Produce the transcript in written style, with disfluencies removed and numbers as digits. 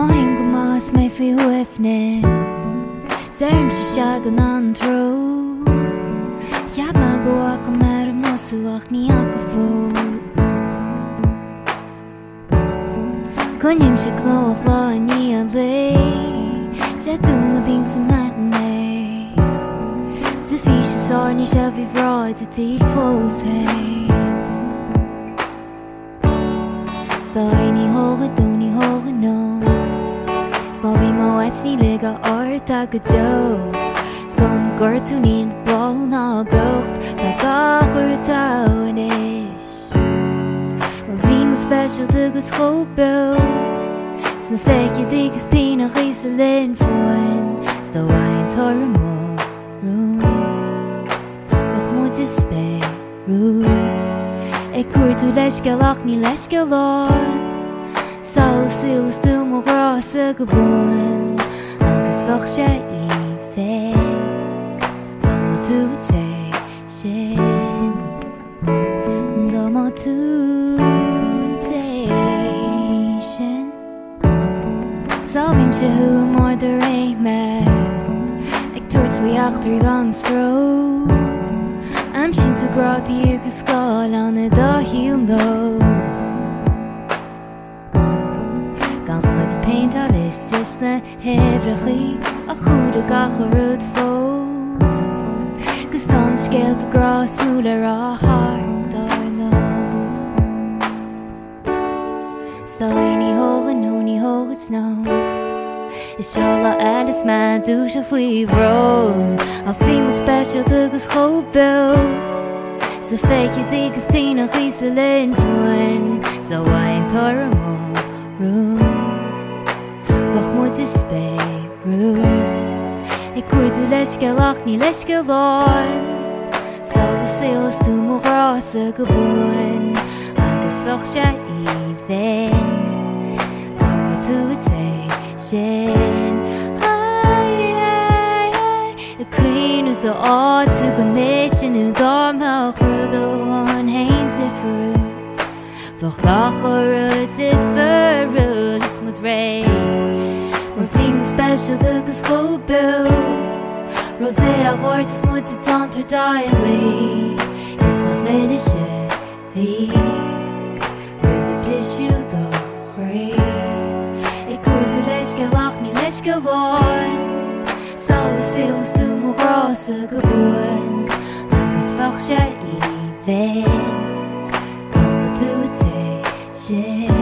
Táim go más mé fi huifnis Zerm se seagan an tro Cheap me go aca mar a mosúach ní aca fós Conim se clóch lá ní a lé Deadúna bím sa matiné Sa fi se sár ní se bhí bhráid a tíd fós hé Stáiní hóga dúní hóga nó Smá bhí má wet ní liga ort a go jo Sgon gur tú nín blá ná bucht Tá gachur táin is Mar bhí má special dugus chóbú Sna feiche dígus pínach is a linn fuin Stá hain tar a mó rún Bach mu is spérú Ag cuir tú leis gealach ní leis gealáin Saolas sílas tú mo grás a go buin Agus fach sé I féin Dá má tú a té sin Dá má tú té sin Sálim se hu mór de ré me Ag tuairs faoi achtar gan stró Am sin tú grátí ar go scáil anna dá híl nó Gan muid peint a list is na hefrachaí a chuúd a gacha rud fós Gus tá scéalt a grás múla a hart ar nó Stáiní hóga nó ní hóga nó Is seo le elas me dúis a faoi bhrón A bhí mo special dugus chóbú Sa feiche dígus pínach is a linn fuin Sa hain tar a mó rún Bach mu is spérú Ag cuir tú leis gealach ní leis gealáin Saolas sílas tú mo grás a go buin Agus fach sé I féin Dá má tú a té sin A cuiinú sa áit tú go méisinú dámach rud óháin hain difriú Fach gacha rud difriú is mud ré Mar bhí mo special dugus chóbú Rosé a ghort is mud a tantar dailí Is nach mé se bhí Rih blisú do chrí Ag cuir tú leis gealach ní leis gealáin Saolas sílas tú mo grás a go buin Agus fach sé I féin Dá má tú a té sin